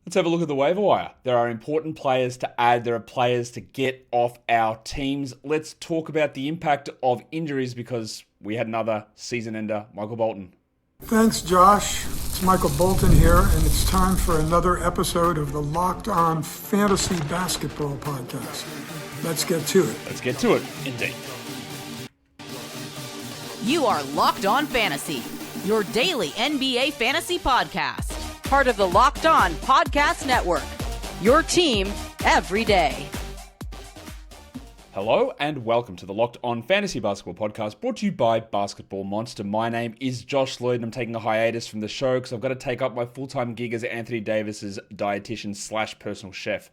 Let's have a look at the waiver wire. There are important players to add. There are players to get off our teams. Let's talk about the impact of injuries because we had another season ender, Michael Bolton. Thanks, Josh. It's Michael Bolton here, and it's time for another episode of the Locked On Fantasy Basketball Podcast. Let's get to it. Let's get to it, indeed. You are Locked On Fantasy, your daily NBA fantasy podcast. Part of the Locked On Podcast Network, your team every day. Hello and welcome to the Locked On Fantasy Basketball Podcast brought to you by Basketball Monster. My name is Josh Lloyd and I'm taking a hiatus from the show because I've got to take up my full-time gig as Anthony Davis's dietitian slash personal chef.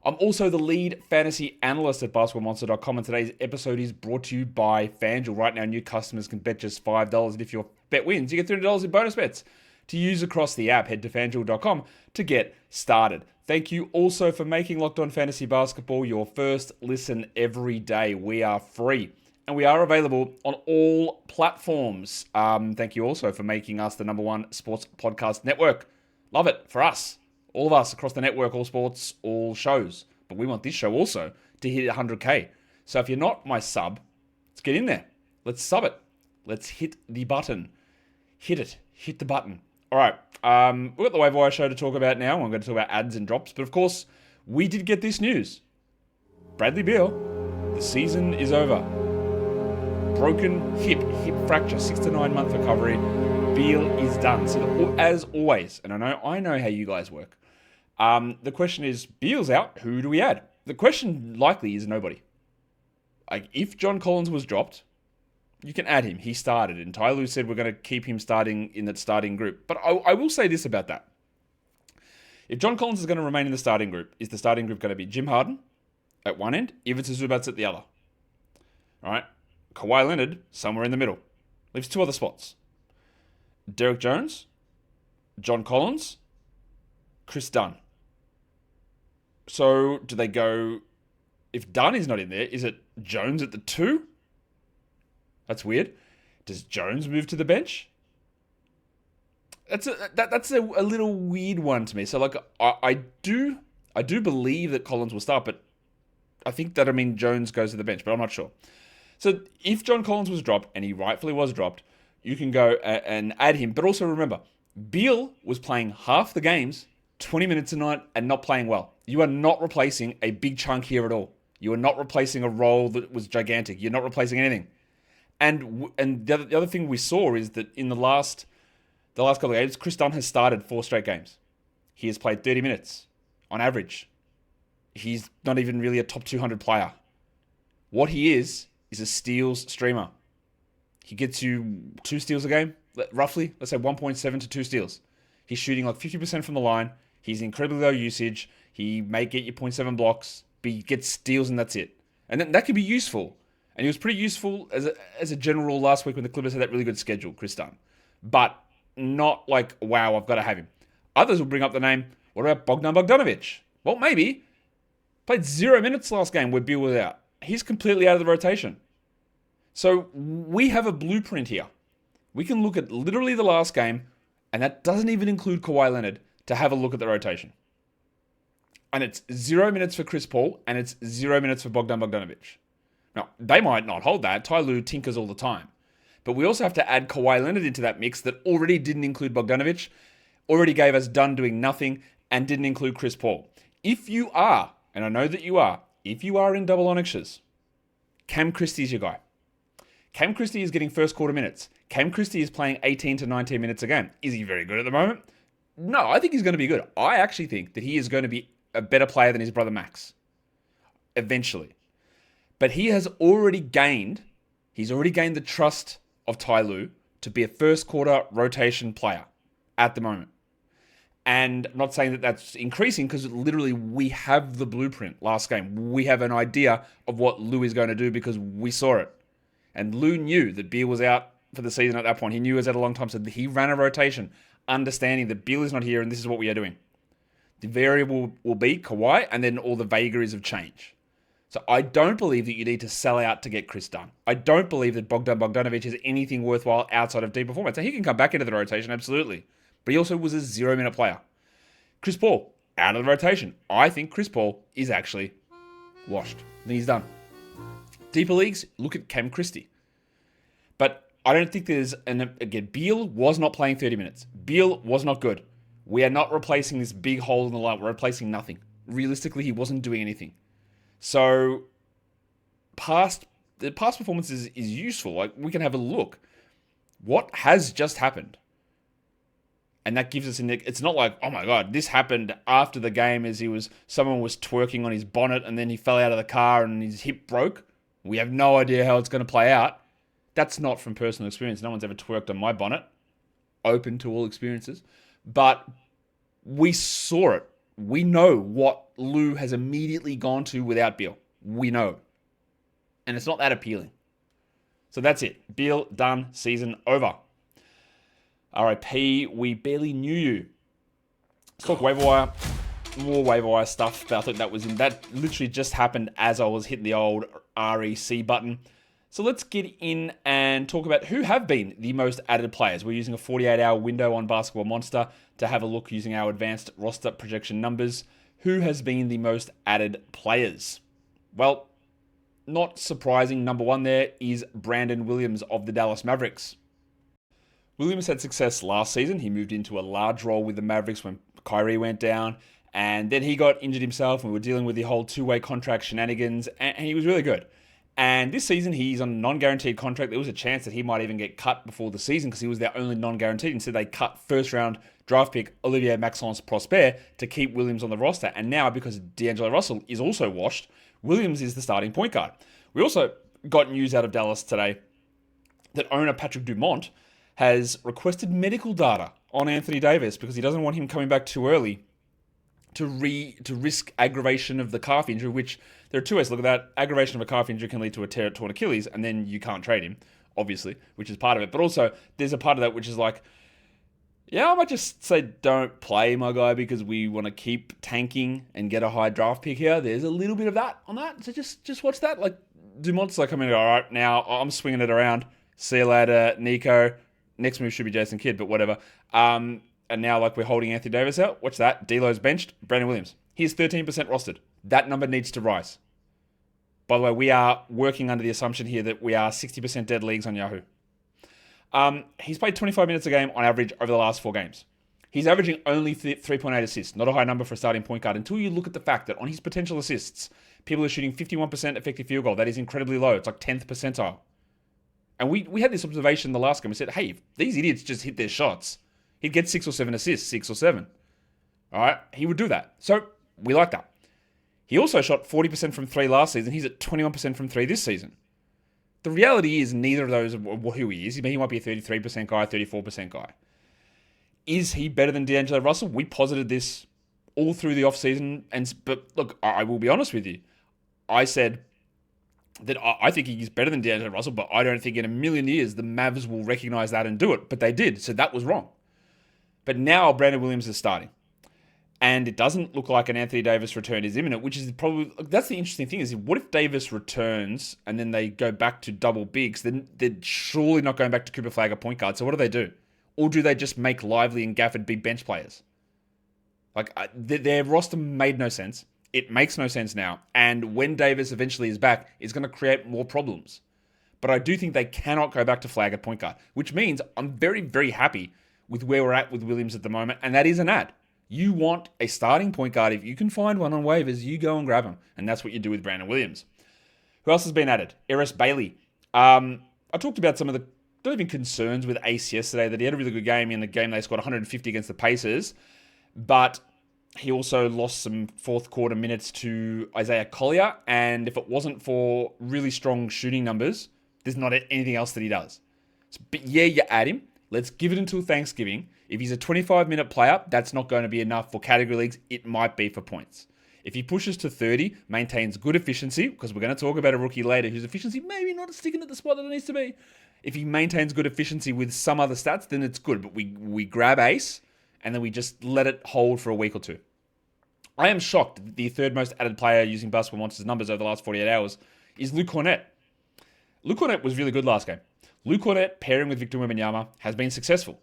I'm also the lead fantasy analyst at basketballmonster.com and today's episode is brought to you by FanDuel. Right now, new customers can bet just $5 and if your bet wins, you get $300 in bonus bets. To use across the app, head to FanDuel.com to get started. Thank you also for making Locked On Fantasy Basketball your first listen every day. We are free and we are available on all platforms. Thank you also for making us the #1 sports podcast network. Love it for us, all of us across the network, all sports, all shows. But we want this show also to hit 100K. So if you're not my sub, let's get in there. Let's sub it. Let's hit the button. Hit it. Hit the button. All right, we've got the waiver wire show to talk about now. I'm going to talk about ads and drops. But of course, we did get this news. Bradley Beal, the season is over. Broken hip fracture, 6 to 9 month recovery. Beal is done. So as always, and I know how you guys work. The question is, Beal's out, who do we add? The question likely is nobody. Like, if John Collins was dropped, you can add him. He started, and Ty Lue said we're going to keep him starting in that starting group. But I will say this about that. If John Collins is going to remain in the starting group, is the starting group going to be Jim Harden at one end, Ivica Zubats at the other? All right. Kawhi Leonard somewhere in the middle. Leaves two other spots. Derek Jones, John Collins, Kris Dunn. So do they go, if Dunn is not in there, is it Jones at the 2? That's weird. Does Jones move to the bench? That's a little weird one to me. So like I do believe that Collins will start, but I think that Jones goes to the bench, but I'm not sure. So if John Collins was dropped, and he rightfully was dropped, you can go and add him. But also remember, Beal was playing half the games, 20 minutes a night, and not playing well. You are not replacing a big chunk here at all. You are not replacing a role that was gigantic. You're not replacing anything. And the other thing we saw is that in the last couple of games, Kris Dunn has started 4 straight games. He has played 30 minutes on average. He's not even really a top 200 player. What he is a steals streamer. He gets you 2 steals a game, roughly. Let's say 1.7 to 2 steals. He's shooting like 50% from the line. He's incredibly low usage. He may get you 0.7 blocks, but he gets steals and that's it. And that could be useful. And he was pretty useful as a general rule last week when the Clippers had that really good schedule, Kris Dunn. But not like, wow, I've got to have him. Others will bring up the name, what about Bogdan Bogdanovic? Well, maybe. Played 0 minutes last game where Beal was out. He's completely out of the rotation. So we have a blueprint here. We can look at literally the last game, and that doesn't even include Kawhi Leonard, to have a look at the rotation. And it's 0 minutes for Chris Paul, and it's 0 minutes for Bogdan Bogdanovic. Now, they might not hold that. Ty Lue tinkers all the time. But we also have to add Kawhi Leonard into that mix that already didn't include Bogdanovic, already gave us Dunn doing nothing, and didn't include Chris Paul. If you are, and I know that you are, if you are in double onyxes, Cam Christie is your guy. Cam Christie is getting first quarter minutes. Cam Christie is playing 18 to 19 minutes a game. Is he very good at the moment? No, I think he's going to be good. I actually think that he is going to be a better player than his brother Max. Eventually. But he has already gained the trust of Ty Lue to be a first quarter rotation player at the moment. And I'm not saying that that's increasing because literally we have the blueprint last game. We have an idea of what Lue is going to do because we saw it. And Lue knew that Beal was out for the season at that point. He knew it was out a long time. So he ran a rotation, understanding that Beal is not here and this is what we are doing. The variable will be Kawhi and then all the vagaries of change. So I don't believe that you need to sell out to get Kris Dunn. I don't believe that Bogdan Bogdanovic is anything worthwhile outside of deep performance. So he can come back into the rotation, absolutely. But he also was a 0 minute player. Chris Paul, out of the rotation. I think Chris Paul is actually washed. I think he's done. Deeper leagues, look at Cam Christie. But I don't think again, Beal was not playing 30 minutes. Beal was not good. We are not replacing this big hole in the line. We're replacing nothing. Realistically, he wasn't doing anything. So, the past performance is useful. Like, we can have a look. What has just happened? And that gives us it's not like, oh my God, this happened after the game as someone was twerking on his bonnet and then he fell out of the car and his hip broke. We have no idea how it's going to play out. That's not from personal experience. No one's ever twerked on my bonnet. Open to all experiences. But we saw it. We know what Lou has immediately gone to without Beal. We know. And it's not that appealing. So that's it. Beal, done. Season over. RIP, we barely knew you. Let's talk waiver wire. More waiver wire stuff. But I think that literally just happened as I was hitting the old REC button. So let's get in and talk about who have been the most added players. We're using a 48-hour window on Basketball Monster to have a look using our advanced roster projection numbers. Who has been the most added players? Well, not surprising. Number one there is Brandon Williams of the Dallas Mavericks. Williams had success last season. He moved into a large role with the Mavericks when Kyrie went down. And then he got injured himself and we were dealing with the whole two-way contract shenanigans. And he was really good. And this season, he's on a non-guaranteed contract. There was a chance that he might even get cut before the season because he was their only non-guaranteed. Instead, they cut first-round draft pick Olivier Maxence Prosper to keep Williams on the roster. And now, because D'Angelo Russell is also washed, Williams is the starting point guard. We also got news out of Dallas today that owner Patrick Dumont has requested medical data on Anthony Davis because he doesn't want him coming back too early to risk aggravation of the calf injury, which there are two ways to look at that. Aggravation of a calf injury can lead to a torn Achilles, and then you can't trade him, obviously, which is part of it. But also, there's a part of that which is like, yeah, I might just say don't play my guy because we want to keep tanking and get a high draft pick here. There's a little bit of that on that, so just watch that. Like, Dumont's like, all right, now I'm swinging it around. See you later, Nico. Next move should be Jason Kidd, but whatever. And now, like, we're holding Anthony Davis out. Watch that. D'Lo's benched. Brandon Williams. He's 13% rostered. That number needs to rise. By the way, we are working under the assumption here that we are 60% dead leagues on Yahoo. He's played 25 minutes a game on average over the last 4 games. He's averaging only 3.8 assists. Not a high number for a starting point guard until you look at the fact that on his potential assists, people are shooting 51% effective field goal. That is incredibly low. It's like 10th percentile. And we had this observation the last game. We said, hey, if these idiots just hit their shots, he'd get 6 or 7 assists, 6 or 7. All right? He would do that. So we like that. He also shot 40% from 3 last season. He's at 21% from 3 this season. The reality is neither of those are who he is. He might be a 33% guy, 34% guy. Is he better than D'Angelo Russell? We posited this all through the offseason. But look, I will be honest with you. I said that I think he's better than D'Angelo Russell, but I don't think in a million years the Mavs will recognize that and do it. But they did, so that was wrong. But now Brandon Williams is starting. And it doesn't look like an Anthony Davis return is imminent, which is probably, that's the interesting thing, is what if Davis returns and then they go back to double bigs, then they're surely not going back to Cooper Flagg at point guard. So what do? Or do they just make Lively and Gafford be bench players? Like, their roster made no sense. It makes no sense now. And when Davis eventually is back, it's going to create more problems. But I do think they cannot go back to Flagg at point guard, which means I'm very, very happy with where we're at with Williams at the moment. And that is an ad. You want a starting point guard. If you can find one on waivers, you go and grab him. And that's what you do with Brandon Williams. Who else has been added? Eris Bailey. I talked about some of the, not even concerns with Ace yesterday, that he had a really good game in the game they scored 150 against the Pacers. But he also lost some fourth quarter minutes to Isaiah Collier. And if it wasn't for really strong shooting numbers, there's not anything else that he does. But yeah, you add him. Let's give it until Thanksgiving. If he's a 25-minute player, that's not going to be enough for category leagues. It might be for points. If he pushes to 30, maintains good efficiency, because we're going to talk about a rookie later whose efficiency maybe not sticking at the spot that it needs to be. If he maintains good efficiency with some other stats, then it's good. But we grab Ace, and then we just let it hold for a week or two. I am shocked that the third most added player using Basketball Monster's numbers over the last 48 hours is Luke Kornet. Luke Kornet was really good last game. Luke Kornet pairing with Victor Wembanyama has been successful.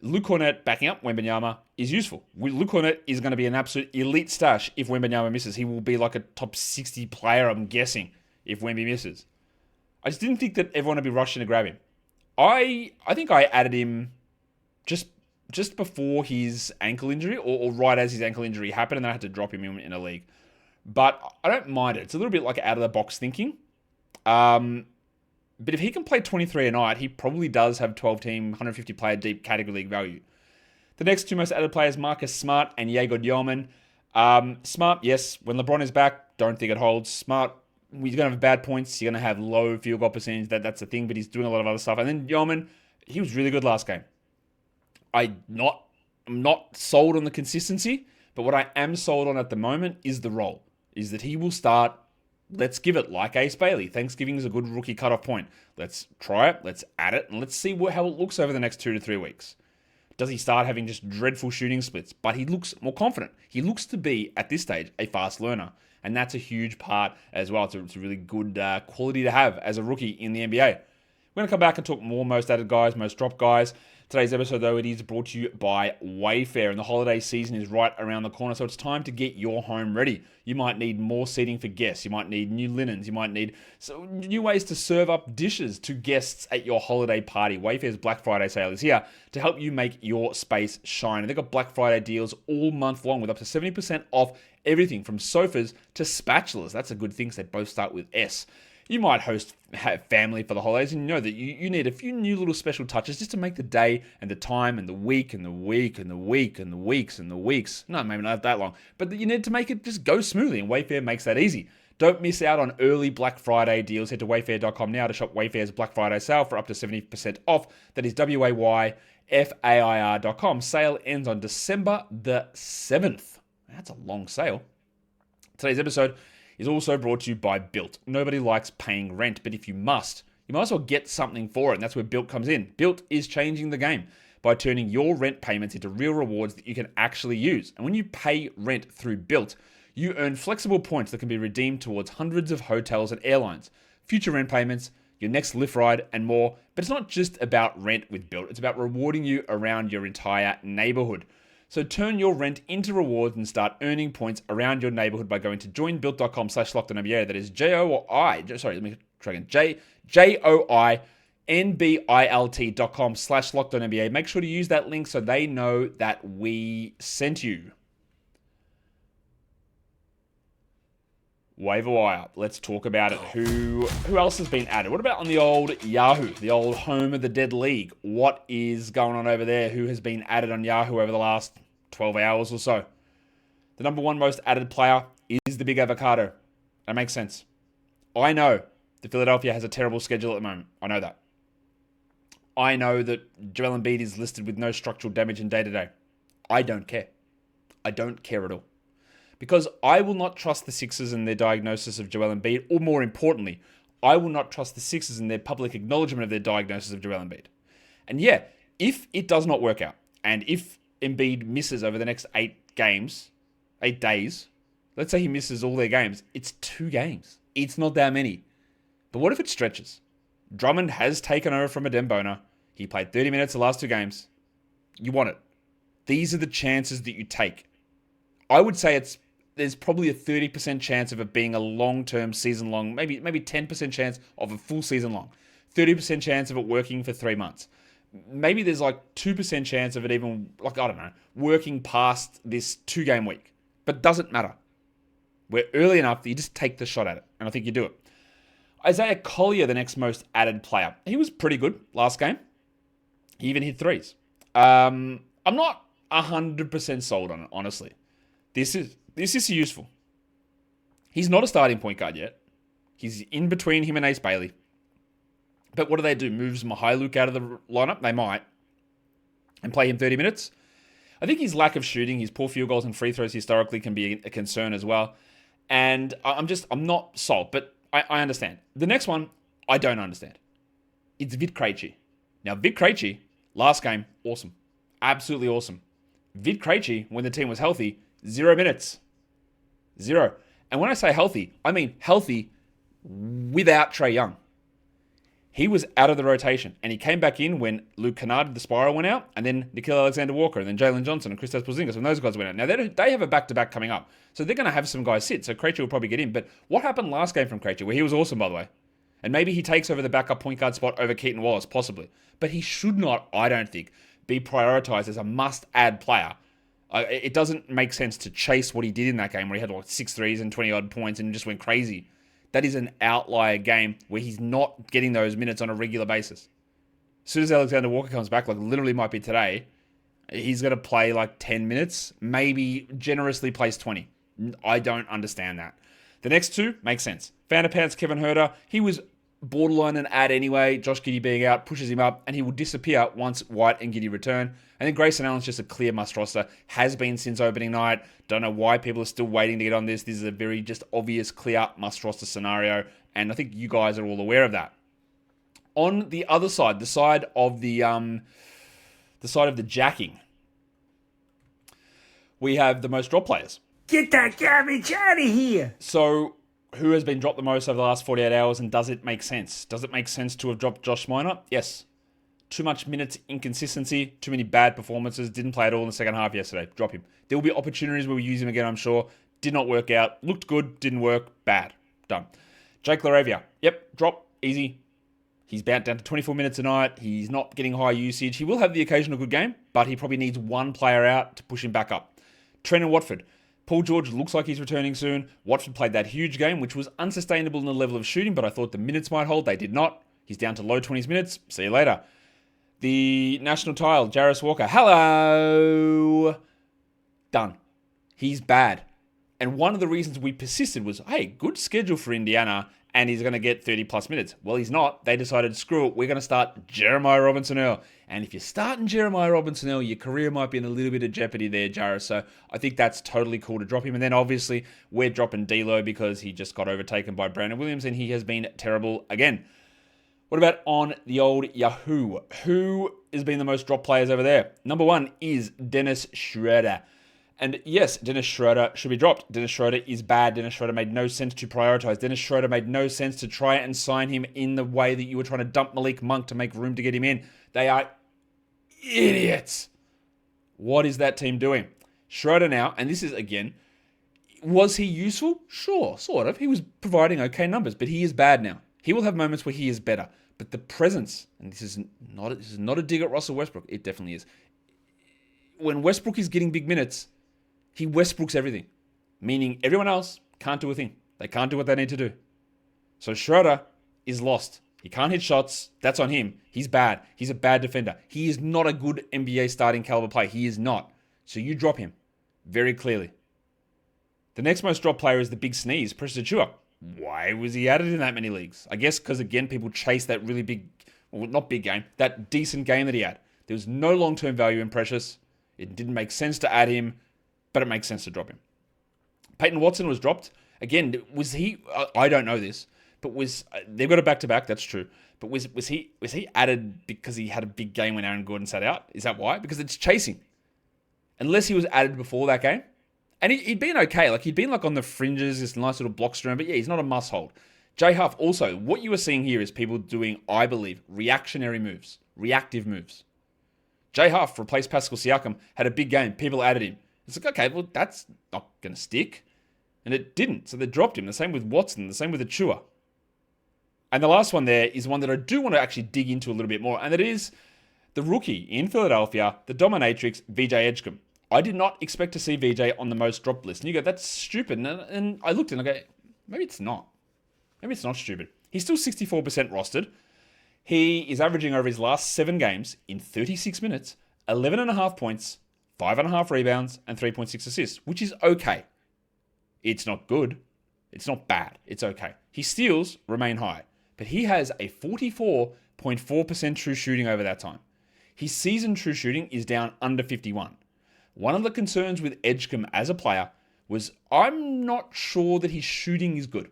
Luke Kornet backing up Wembanyama is useful. Luke Kornet is going to be an absolute elite stash if Wembanyama misses. He will be like a top 60 player, I'm guessing, if Wemby misses. I just didn't think that everyone would be rushing to grab him. I think I added him just before his ankle injury, or right as his ankle injury happened, and then I had to drop him in a league. But I don't mind it. It's a little bit like out-of-the-box thinking. But if he can play 23 a night, he probably does have 12-team, 150-player deep category league value. The next two most added players, Marcus Smart and Jaeger Yeoman. Smart, yes, when LeBron is back, don't think it holds. Smart, he's going to have bad points. You're going to have low field goal percentage. That's the thing, but he's doing a lot of other stuff. And then Yeoman, he was really good last game. I'm not sold on the consistency, but what I am sold on at the moment is the role. Is that he will start. Let's give it like Ace Bailey. Thanksgiving is a good rookie cutoff point. Let's try it, let's add it, and let's see how it looks over the next 2 to 3 weeks. Does he start having just dreadful shooting splits? But he looks more confident. He looks to be, at this stage, a fast learner. And that's a huge part as well. It's a really good quality to have as a rookie in the NBA. We're going to come back and talk more most added guys, most drop guys. Today's episode, though, it is brought to you by Waiver, and the holiday season is right around the corner, so it's time to get your home ready. You might need more seating for guests. You might need new linens. You might need new ways to serve up dishes to guests at your holiday party. Wayfair's Black Friday sale is here to help you make your space shine. And they've got Black Friday deals all month long with up to 70% off everything from sofas to spatulas. That's a good thing because they both start with S. You might have family for the holidays, and you know that you need a few new little special touches just to make the day and the time and the week and the week and the week and the weeks and the weeks. No, maybe not that long. But you need to make it just go smoothly, and Wayfair makes that easy. Don't miss out on early Black Friday deals. Head to wayfair.com now to shop Wayfair's Black Friday sale for up to 70% off. That is WAYFAIR.com. Sale ends on December the 7th. That's a long sale. Today's episode is also brought to you by Built. Nobody likes paying rent, but if you must, you might as well get something for it, and that's where Built comes in. Built is changing the game by turning your rent payments into real rewards that you can actually use. And when you pay rent through Built, you earn flexible points that can be redeemed towards hundreds of hotels and airlines, future rent payments, your next Lyft ride, and more. But it's not just about rent with Built. It's about rewarding you around your entire neighborhood. So turn your rent into rewards and start earning points around your neighborhood by going to joinbuilt.com/LockedOnNBA. That is joinbilt.com/LockedOnNBA. Make sure to use that link so they know that we sent you. Waiver wire. Let's talk about it. Who else has been added? What about on the old Yahoo, the old home of the dead league? What is going on over there? Who has been added on Yahoo over the last 12 hours or so? The number one most added player is the Big Avocado. That makes sense. I know that Philadelphia has a terrible schedule at the moment. I know that. I know that Joel Embiid is listed with no structural damage in day-to-day. I don't care. I don't care at all. Because I will not trust the Sixers in their diagnosis of Joel Embiid, or more importantly, I will not trust the Sixers in their public acknowledgement of their diagnosis of Joel Embiid. And yeah, if it does not work out, and if Embiid misses over the next 8 days, let's say he misses all their games, it's 2 games. It's not that many. But what if it stretches? Drummond has taken over from Adem Bona. He played 30 minutes the last 2 games. You want it. These are the chances that you take. I would say there's probably a 30% chance of it being a long-term season-long, maybe 10% chance of a full season-long, 30% chance of it working for 3 months. Maybe there's like 2% chance of it even, working past this 2-game week. But doesn't matter. We're early enough that you just take the shot at it, and I think you do it. Isaiah Collier, the next most added player. He was pretty good last game. He even hit 3s. I'm not 100% sold on it, honestly. This is useful. He's not a starting point guard yet. He's in between him and Ace Bailey. But what do? Moves Mihailuk out of the lineup? They might. And play him 30 minutes? I think his lack of shooting, his poor field goals and free throws historically can be a concern as well. And I'm not sold, but I understand. The next one, I don't understand. It's Vit Krejci. Now, Vit Krejci, last game, awesome. Absolutely awesome. Vit Krejci, when the team was healthy, 0 minutes. 0. And when I say healthy, I mean healthy without Trae Young. He was out of the rotation, and he came back in when Luke Kennard, the spiral, went out, and then Nickeil Alexander-Walker, and then Jalen Johnson and Kristaps Porzingis, and those guys went out. Now, they have a back-to-back coming up, so they're going to have some guys sit, so Krejci will probably get in. But what happened last game from Krejci, where he was awesome, by the way, and maybe he takes over the backup point guard spot over Keaton Wallace, possibly, but he should not, I don't think, be prioritized as a must-add player. It doesn't make sense to chase what he did in that game, where he had like 6 threes and 20-odd points and just went crazy. That is an outlier game where he's not getting those minutes on a regular basis. As soon as Alexander Walker comes back, like literally might be today, he's going to play like 10 minutes, maybe generously plays 20. I don't understand that. The next two make sense. Vanderpants, Kevin Huerter, he was borderline an ad anyway. Josh Giddey being out pushes him up, and he will disappear once White and Giddey return. And then Grayson Allen's just a clear must roster. Has been since opening night. Don't know why people are still waiting to get on this. This is a very just obvious, clear must roster scenario, and I think you guys are all aware of that. On the other side, the side of the jacking, we have the most drop players. Get that garbage out of here! So, who has been dropped the most over the last 48 hours, and does it make sense? Does it make sense to have dropped Josh Minott? Yes. Too much minutes inconsistency, too many bad performances, didn't play at all in the second half yesterday. Drop him. There will be opportunities where we use him again, I'm sure. Did not work out. Looked good, didn't work. Bad. Done. Jake LaRavia. Yep, drop. Easy. He's down to 24 minutes tonight. He's not getting high usage. He will have the occasional good game, but he probably needs one player out to push him back up. Trent Watford. Paul George looks like he's returning soon. Watford played that huge game, which was unsustainable in the level of shooting, but I thought the minutes might hold. They did not. He's down to low 20s minutes. See you later. The national tile, Jarris Walker. Hello. Done. He's bad. And one of the reasons we persisted was, hey, good schedule for Indiana, and he's going to get 30 plus minutes. Well, he's not. They decided, screw it, we're going to start Jeremiah Robinson-Earl. And if you're starting Jeremiah Robinson-Earl, your career might be in a little bit of jeopardy there, Jarris. So I think that's totally cool to drop him. And then obviously we're dropping D'Lo because he just got overtaken by Brandon Williams, and he has been terrible again. What about on the old Yahoo? Who has been the most drop players over there? Number one is Dennis Schroder. And yes, Dennis Schroder should be dropped. Dennis Schroder is bad. Dennis Schroder made no sense to prioritize. Dennis Schroder made no sense to try and sign him in the way that you were trying to dump Malik Monk to make room to get him in. They are idiots. What is that team doing? Schroder now, and this is again, was he useful? Sure, sort of. He was providing okay numbers, but he is bad now. He will have moments where he is better. But the presence, and this is not a dig at Russell Westbrook. It definitely is. When Westbrook is getting big minutes, he Westbrooks everything. Meaning everyone else can't do a thing. They can't do what they need to do. So Schroder is lost. He can't hit shots. That's on him. He's bad. He's a bad defender. He is not a good NBA starting caliber player. He is not. So you drop him. Very clearly. The next most dropped player is the big sneeze, Precious Achiuwa. Why was he added in that many leagues? I guess because, again, people chase that really big, well, not big game, that decent game that he had. There was no long-term value in Precious. It didn't make sense to add him, but it makes sense to drop him. Peyton Watson was dropped. Again, was he, I don't know this, but they've got a back-to-back, that's true. But was he added because he had a big game when Aaron Gordon sat out? Is that why? Because it's chasing. Unless he was added before that game. And he'd been okay. Like, he'd been like on the fringes, this nice little block stream. But yeah, he's not a must-hold. Jay Huff, also, what you are seeing here is people doing, I believe, reactionary moves. Reactive moves. Jay Huff replaced Pascal Siakam, had a big game. People added him. It's like, okay, well, that's not going to stick. And it didn't. So they dropped him. The same with Watson. The same with Achiuwa. And the last one there is one that I do want to actually dig into a little bit more. And that is the rookie in Philadelphia, the dominatrix, VJ Edgecombe. I did not expect to see VJ on the most dropped list. And you go, that's stupid. And I looked and I go, maybe it's not. Maybe it's not stupid. He's still 64% rostered. He is averaging over his last 7 games in 36 minutes, 11.5 points, 5.5 rebounds, and 3.6 assists, which is okay. It's not good. It's not bad. It's okay. His steals remain high, but he has a 44.4% true shooting over that time. His season true shooting is down under 51. One of the concerns with Edgecombe as a player was I'm not sure that his shooting is good.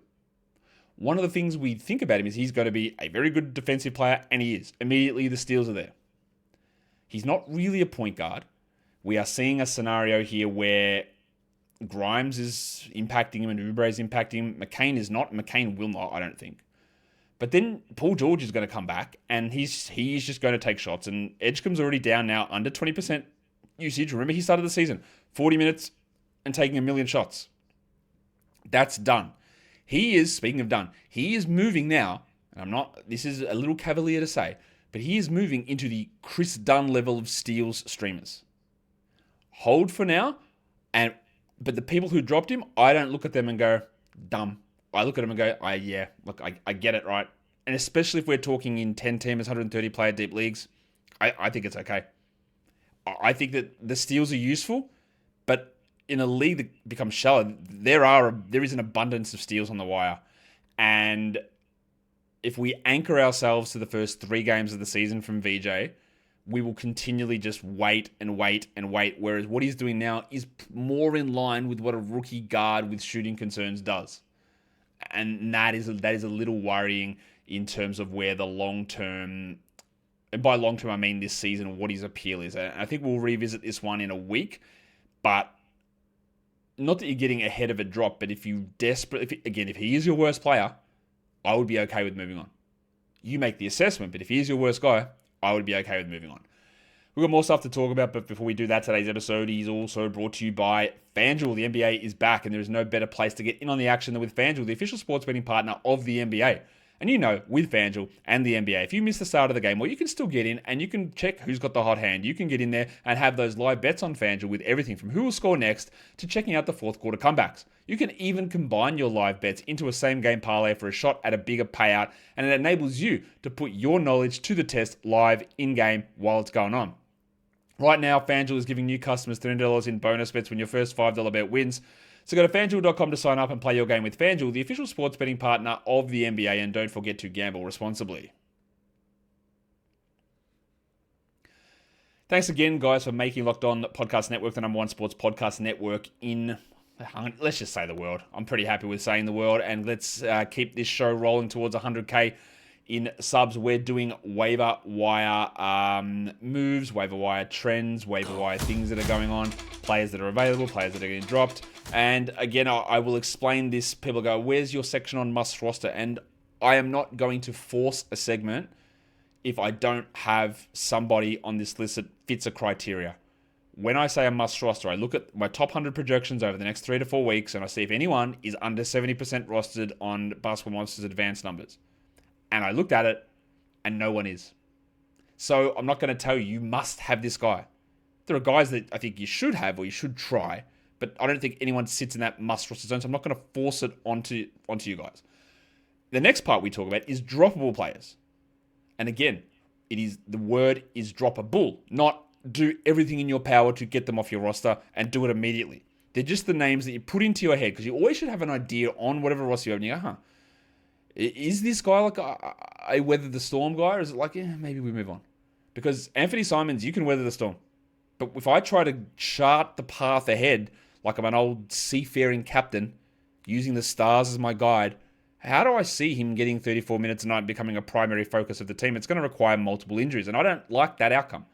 One of the things we think about him is he's going to be a very good defensive player, and he is. Immediately, the steals are there. He's not really a point guard. We are seeing a scenario here where Grimes is impacting him and Oubre is impacting him. McCain is not. McCain will not, I don't think. But then Paul George is going to come back, and he's just going to take shots. And Edgecombe's already down now, under 20% usage. Remember, he started the season 40 minutes and taking 1 million shots. That's done. Speaking of done, he is moving now, and this is a little cavalier to say, but he is moving into the Kris Dunn level of steals streamers. Hold for now, but the people who dropped him, I don't look at them and go, dumb. I look at them and go, I get it, right? And especially if we're talking in 10-teamers, 130-player deep leagues, I think it's okay. I think that the steals are useful, but in a league that becomes shallow, there is an abundance of steals on the wire. And if we anchor ourselves to the first 3 games of the season from VJ, we will continually just wait and wait and wait. Whereas what he's doing now is more in line with what a rookie guard with shooting concerns does. And that is a little worrying in terms of where the long-term, and by long-term I mean this season, what his appeal is. And I think we'll revisit this one in a week, but not that you're getting ahead of a drop, but if he is your worst player, I would be okay with moving on. You make the assessment, but if he is your worst guy, I would be okay with moving on. We've got more stuff to talk about, but before we do that, today's episode is also brought to you by FanDuel. The NBA is back, and there is no better place to get in on the action than with FanDuel, the official sports betting partner of the NBA. And you know, with FanDuel and the NBA, if you miss the start of the game, well, you can still get in and you can check who's got the hot hand. You can get in there and have those live bets on FanDuel with everything from who will score next to checking out the fourth quarter comebacks. You can even combine your live bets into a same-game parlay for a shot at a bigger payout, and it enables you to put your knowledge to the test live in-game while it's going on. Right now, FanDuel is giving new customers $300 in bonus bets when your first $5 bet wins. So go to FanDuel.com to sign up and play your game with FanDuel, the official sports betting partner of the NBA, and don't forget to gamble responsibly. Thanks again, guys, for making Locked On Podcast Network the number one sports podcast network in, let's just say, the world. I'm pretty happy with saying the world, and let's keep this show rolling towards 100K in subs. We're doing waiver wire moves, waiver wire trends, waiver wire things that are going on, players that are available, players that are getting dropped. And again, I will explain this. People go, where's your section on must roster? And I am not going to force a segment if I don't have somebody on this list that fits a criteria. When I say a must roster, I look at my top 100 projections over the next 3 to 4 weeks, and I see if anyone is under 70% rostered on Basketball Monsters advanced numbers. And I looked at it, and no one is. So I'm not going to tell you must have this guy. There are guys that I think you should have or you should try, but I don't think anyone sits in that must roster zone, so I'm not going to force it onto you guys. The next part we talk about is droppable players. And again, the word is droppable, not do everything in your power to get them off your roster and do it immediately. They're just the names that you put into your head, because you always should have an idea on whatever roster you have, and you go, is this guy like a weather the storm guy, or is it like, maybe we move on? Because Anthony Simons, you can weather the storm. But if I try to chart the path ahead, like I'm an old seafaring captain, using the stars as my guide, how do I see him getting 34 minutes a night, becoming a primary focus of the team? It's going to require multiple injuries, and I don't like that outcome.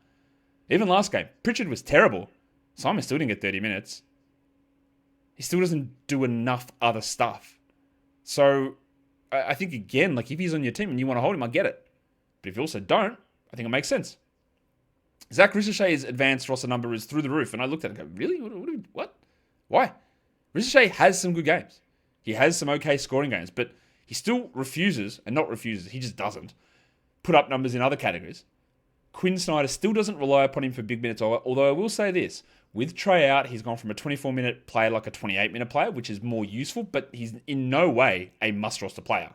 Even last game, Pritchard was terrible. Simon still didn't get 30 minutes. He still doesn't do enough other stuff. So I think, again, like if he's on your team and you want to hold him, I get it. But if you also don't, I think it makes sense. Zach Ricochet's advanced roster number is through the roof, and I looked at it and go, really? What? Why? Ricochet has some good games. He has some okay scoring games, but he still refuses, he just doesn't, put up numbers in other categories. Quinn Snyder still doesn't rely upon him for big minutes, although I will say this. With Trey out, he's gone from a 24-minute player like a 28-minute player, which is more useful, but he's in no way a must-roster player.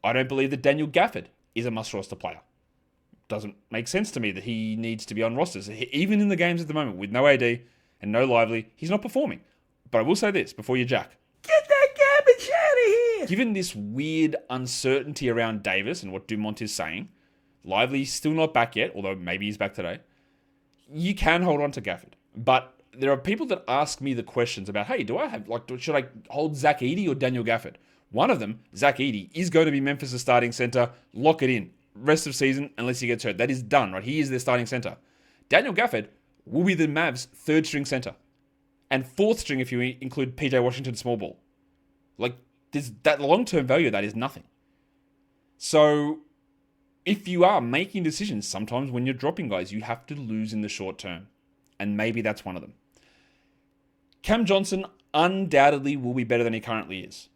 I don't believe that Daniel Gafford is a must-roster player. Doesn't make sense to me that he needs to be on rosters. Even in the games at the moment, with no AD and no Lively, he's not performing. But I will say this, before you jack. Get that garbage out of here! Given this weird uncertainty around Davis and what Dumont is saying, Lively's still not back yet, although maybe he's back today, you can hold on to Gafford. But there are people that ask me the questions about, hey, should I hold Zach Edey or Daniel Gafford? One of them, Zach Edey, is going to be Memphis' starting center. Lock it in. Rest of season, unless he gets hurt. That is done, right? He is their starting center. Daniel Gafford will be the Mavs' third-string center. And fourth string if you include PJ Washington small ball. Like, that long-term value of that is nothing. So if you are making decisions, sometimes when you're dropping guys, you have to lose in the short term. And maybe that's one of them. Cam Johnson undoubtedly will be better than he currently is.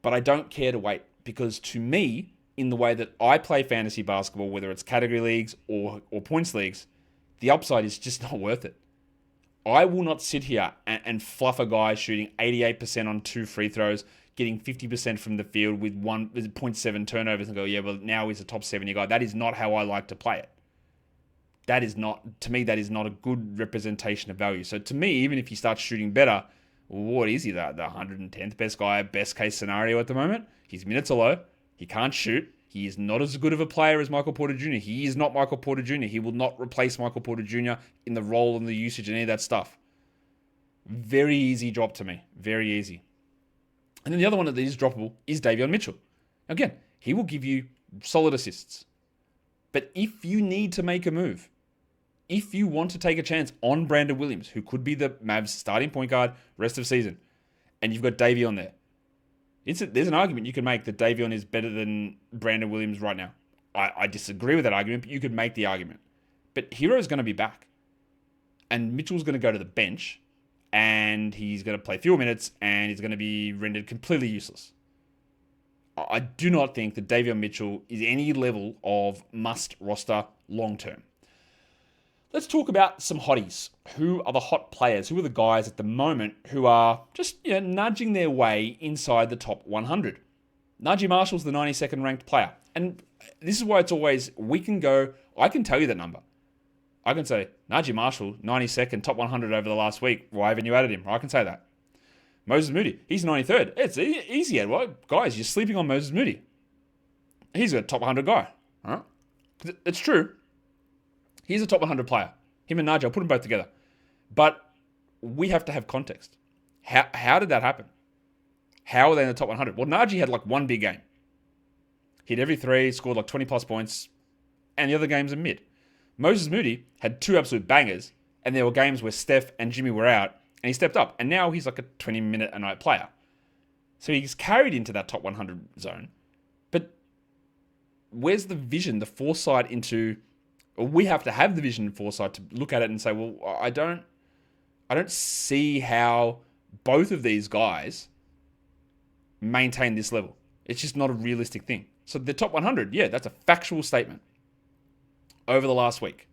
But I don't care to wait, because to me, in the way that I play fantasy basketball, whether it's category leagues or points leagues, the upside is just not worth it. I will not sit here and fluff a guy shooting 88% on 2 free throws, getting 50% from the field with 0.7 turnovers and go, yeah, well, now he's a top 70 guy. That is not how I like to play it. That is not, to me, that is not a good representation of value. So to me, even if he starts shooting better, what is he, the 110th best guy, best case scenario at the moment? His minutes are low. He can't shoot. He is not as good of a player as Michael Porter Jr. He is not Michael Porter Jr. He will not replace Michael Porter Jr. in the role and the usage and any of that stuff. Very easy drop to me. Very easy. And then the other one that is droppable is Davion Mitchell. Again, he will give you solid assists. But if you need to make a move, if you want to take a chance on Brandon Williams, who could be the Mavs starting point guard rest of season, and you've got Davion there, there's an argument you can make that Davion is better than Brandon Williams right now. I disagree with that argument, but you could make the argument. But Hero's going to be back. And Mitchell's going to go to the bench, and he's going to play fewer minutes, and he's going to be rendered completely useless. I do not think that Davion Mitchell is any level of must roster long term. Let's talk about some hotties. Who are the hot players? Who are the guys at the moment who are just nudging their way inside the top 100? Najee Marshall's the 92nd ranked player. And this is why it's always, I can tell you that number. I can say, Najee Marshall, 92nd, top 100 over the last week. Why haven't you added him? I can say that. Moses Moody, he's 93rd. It's easy, right? Guys, you're sleeping on Moses Moody. He's a top 100 guy. Huh? It's true. He's a top 100 player. Him and Najee, I'll put them both together. But we have to have context. How did that happen? How are they in the top 100? Well, Najee had like one big game. Hit every three, scored like 20 plus points, and the other games are mid. Moses Moody had 2 absolute bangers, and there were games where Steph and Jimmy were out, and he stepped up. And now he's like a 20-minute-a-night player. So he's carried into that top 100 zone. But where's the vision, the foresight into... We have to have the vision and foresight to look at it and say, well, I don't see how both of these guys maintain this level. It's just not a realistic thing. So the top 100, yeah, that's a factual statement over the last week.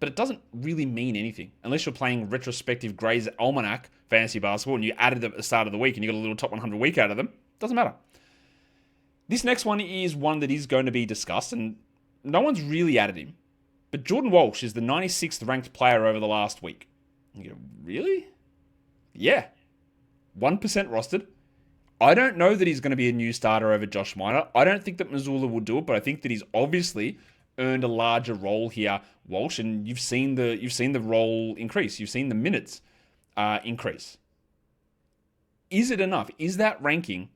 But it doesn't really mean anything unless you're playing retrospective Gray's Almanac fantasy basketball and you added them at the start of the week and you got a little top 100 week out of them. Doesn't matter. This next one is one that is going to be discussed and no one's really added him. But Jordan Walsh is the 96th ranked player over the last week. You go, really? Yeah. 1% rostered. I don't know that he's going to be a new starter over Josh Minott. I don't think that Missoula will do it, but I think that he's obviously earned a larger role here, Walsh, and you've seen the role increase. You've seen the minutes increase. Is it enough? Is that ranking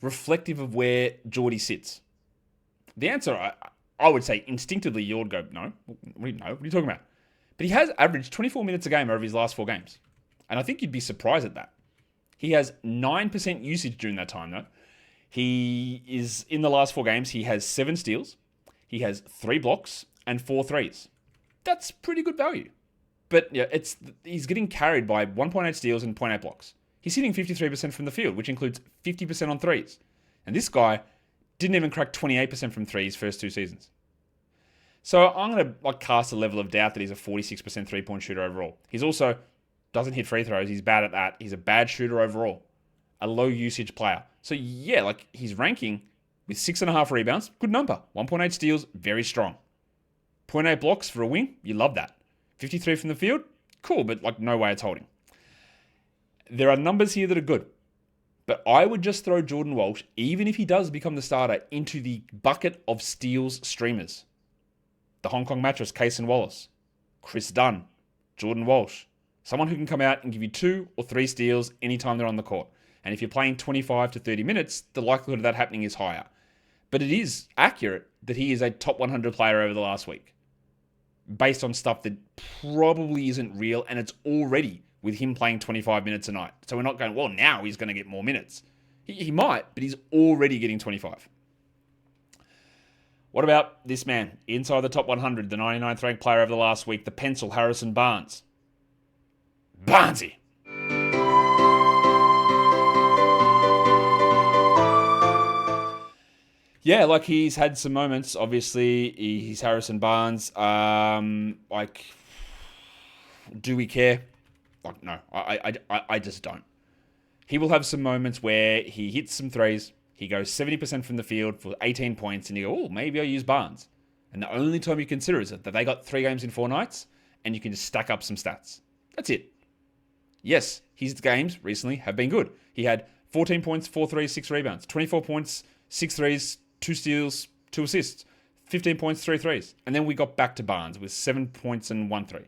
reflective of where Jordy sits? The answer, I would say instinctively you would go, no. What are you talking about? But he has averaged 24 minutes a game over his last 4 games. And I think you'd be surprised at that. He has 9% usage during that time, though. He is, in the last 4 games, he has 7 steals. He has 3 blocks and 4 threes. That's pretty good value. But yeah, he's getting carried by 1.8 steals and 0.8 blocks. He's hitting 53% from the field, which includes 50% on threes. And this guy didn't even crack 28% from threes first 2 seasons. So I'm going to cast a level of doubt that he's a 46% three-point shooter overall. He's also doesn't hit free throws. He's bad at that. He's a bad shooter overall. A low usage player. So yeah, he's ranking with 6.5 rebounds. Good number. 1.8 steals. Very strong. 0.8 blocks for a wing. You love that. 53 from the field. Cool, but no way it's holding. There are numbers here that are good. But I would just throw Jordan Walsh, even if he does become the starter, into the bucket of steals streamers. The Hong Kong Mattress, Kaysen Wallace. Kris Dunn. Jordan Walsh. Someone who can come out and give you 2 or 3 steals anytime they're on the court. And if you're playing 25 to 30 minutes, the likelihood of that happening is higher. But it is accurate that he is a top 100 player over the last week. Based on stuff that probably isn't real, and it's already with him playing 25 minutes a night. So we're not going, well, now he's going to get more minutes. He might, but he's already getting 25. What about this man? Inside the top 100, the 99th ranked player over the last week, the pencil, Harrison Barnes. Barnesy! Yeah, like he's had some moments. Obviously, he's Harrison Barnes. Like, do we care? Like, no, I just don't. He will have some moments where he hits some threes. He goes 70% from the field for 18 points, and you go, oh, maybe I'll use Barnes. And the only time you consider is that they got 3 games in 4 nights, and you can just stack up some stats. That's it. Yes, his games recently have been good. He had 14 points, 4 threes, 6 rebounds, 24 points, 6 threes, 2 steals, 2 assists, 15 points, 3 threes. And then we got back to Barnes with 7 points and 1 3.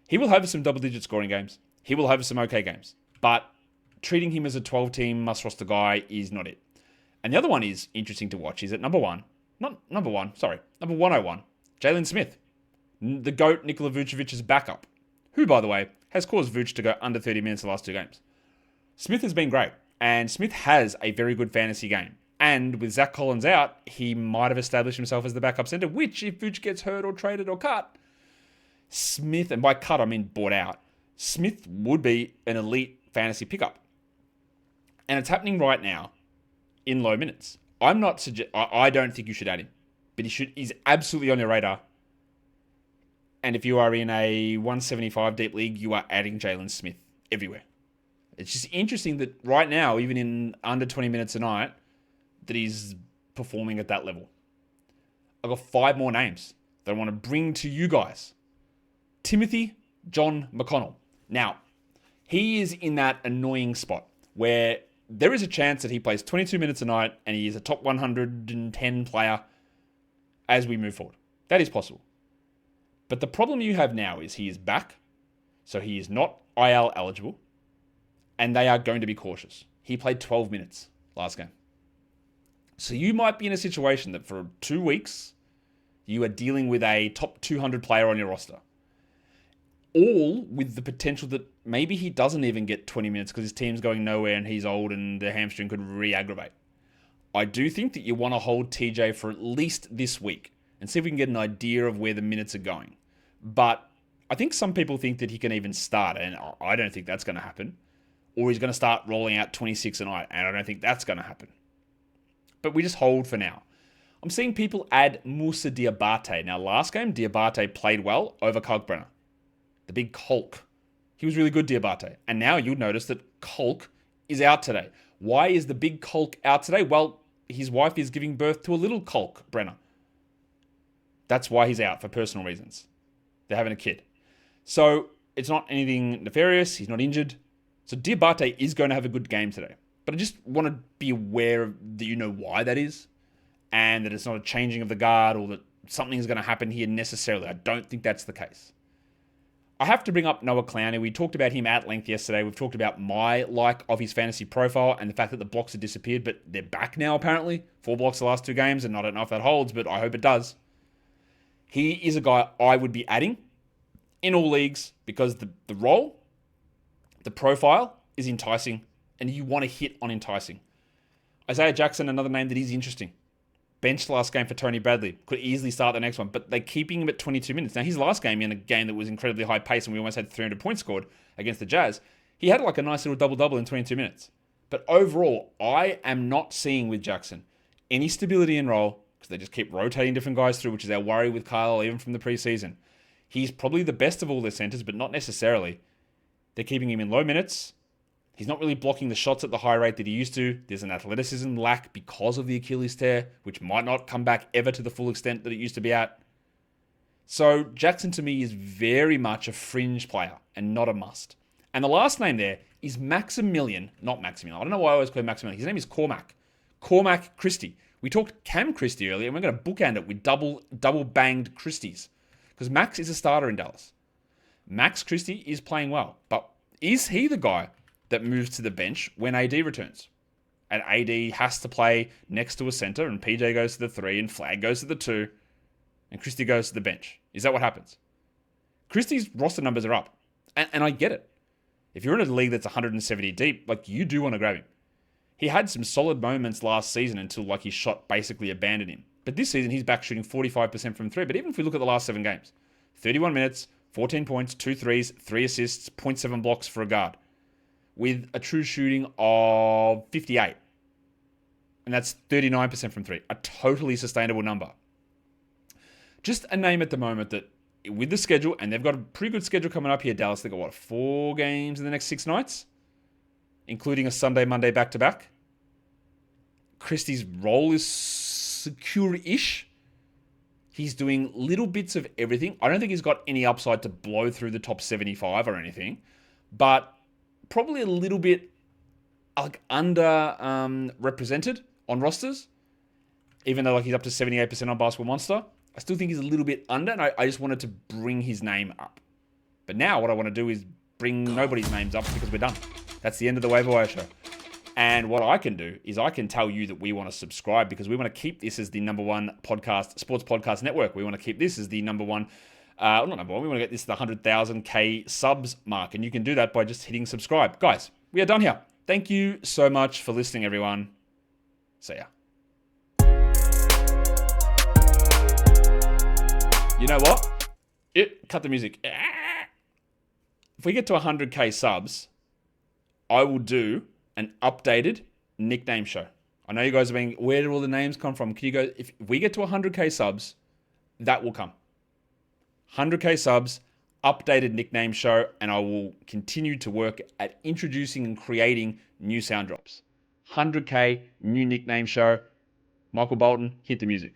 He will have some double-digit scoring games. He will have some okay games. But treating him as a 12-team must-roster guy is not it. And the other one is interesting to watch is at number 101, Jalen Smith. The GOAT Nikola Vucevic's backup, who, by the way, has caused Vuce to go under 30 minutes the last 2 games. Smith has been great, and Smith has a very good fantasy game. And with Zach Collins out, he might have established himself as the backup center, which, if Vuce gets hurt or traded or cut, Smith, and by cut I mean bought out, Smith would be an elite fantasy pickup. And it's happening right now in low minutes. I don't think you should add him, but he's absolutely on your radar. And if you are in a 175 deep league, you are adding Jalen Smith everywhere. It's just interesting that right now, even in under 20 minutes a night, that he's performing at that level. I've got 5 more names that I want to bring to you guys. Timothy John McConnell. Now, he is in that annoying spot where there is a chance that he plays 22 minutes a night and he is a top 110 player as we move forward. That is possible. But the problem you have now is he is back, so he is not IL eligible, and they are going to be cautious. He played 12 minutes last game. So you might be in a situation that for 2 weeks, you are dealing with a top 200 player on your roster. All with the potential that maybe he doesn't even get 20 minutes because his team's going nowhere and he's old and the hamstring could re-aggravate. I do think that you want to hold TJ for at least this week and see if we can get an idea of where the minutes are going. But I think some people think that he can even start, and I don't think that's going to happen. Or he's going to start rolling out 26 a night, and I don't think that's going to happen. But we just hold for now. I'm seeing people add Moussa Diabate. Now, last game, Diabate played well over Kalkbrenner. The big Colk. He was really good, Diabate. And now you'll notice that Colk is out today. Why is the big Colk out today? Well, his wife is giving birth to a little Kalkbrenner. That's why he's out, for personal reasons. They're having a kid. So, it's not anything nefarious. He's not injured. So, Diabate is going to have a good game today. But I just want to be aware that you know why that is. And that it's not a changing of the guard or that something's going to happen here necessarily. I don't think that's the case. I have to bring up Noah Clowney. We talked about him at length yesterday. We've talked about my like of his fantasy profile and the fact that the blocks have disappeared, but they're back now apparently. 4 blocks the last 2 games, and I don't know if that holds, but I hope it does. He is a guy I would be adding in all leagues because the role, the profile is enticing, and you want to hit on enticing. Isaiah Jackson, another name that is interesting. Benched last game for Tony Bradley. Could easily start the next one, but they're keeping him at 22 minutes. Now, his last game in a game that was incredibly high pace and we almost had 300 points scored against the Jazz, he had like a nice little double-double in 22 minutes. But overall, I am not seeing with Jackson any stability in role because they just keep rotating different guys through, which is our worry with Kyle even from the preseason. He's probably the best of all their centers, but not necessarily. They're keeping him in low minutes. He's not really blocking the shots at the high rate that he used to. There's an athleticism lack because of the Achilles tear, which might not come back ever to the full extent that it used to be at. So Jackson to me is very much a fringe player and not a must. And the last name there is Maximilian, not Maximilian. I don't know why I always call him Maximilian. His name is Cormac Christie. We talked Cam Christie earlier, and we're going to bookend it with double banged Christies because Max is a starter in Dallas. Max Christie is playing well, but is he the guy that moves to the bench when AD returns? And AD has to play next to a center, and PJ goes to the 3, and Flag goes to the 2, and Christie goes to the bench. Is that what happens? Christie's roster numbers are up, and I get it. If you're in a league that's 170 deep, like you do want to grab him. He had some solid moments last season until like his shot basically abandoned him. But this season, he's back shooting 45% from three. But even if we look at the last 7 games, 31 minutes, 14 points, 2 threes, 3 assists, 0.7 blocks for a guard, with a true shooting of 58. And that's 39% from three. A totally sustainable number. Just a name at the moment that, with the schedule, and they've got a pretty good schedule coming up here, Dallas. They've got, 4 games in the next 6 nights? Including a Sunday, Monday back-to-back. Christie's role is secure-ish. He's doing little bits of everything. I don't think he's got any upside to blow through the top 75 or anything. But probably a little bit under represented on rosters. Even though he's up to 78% on Basketball Monster. I still think he's a little bit under, and I just wanted to bring his name up. But now what I want to do is bring nobody's names up because we're done. That's the end of the Waiver Wire Show. And what I can do is I can tell you that we want to subscribe because we want to keep this as the number one podcast, sports podcast network. We want to keep this as the number one, not number one, we want to get this to the 100,000K subs mark. And you can do that by just hitting subscribe. Guys, we are done here. Thank you so much for listening, everyone. See ya. You know what? Cut the music. If we get to 100K subs, I will do an updated nickname show. I know you guys are being, where did all the names come from? Can you go, if we get to 100K subs, that will come. 100K subs, updated nickname show, and I will continue to work at introducing and creating new sound drops. 100K, new nickname show. Michael Bolton, hit the music.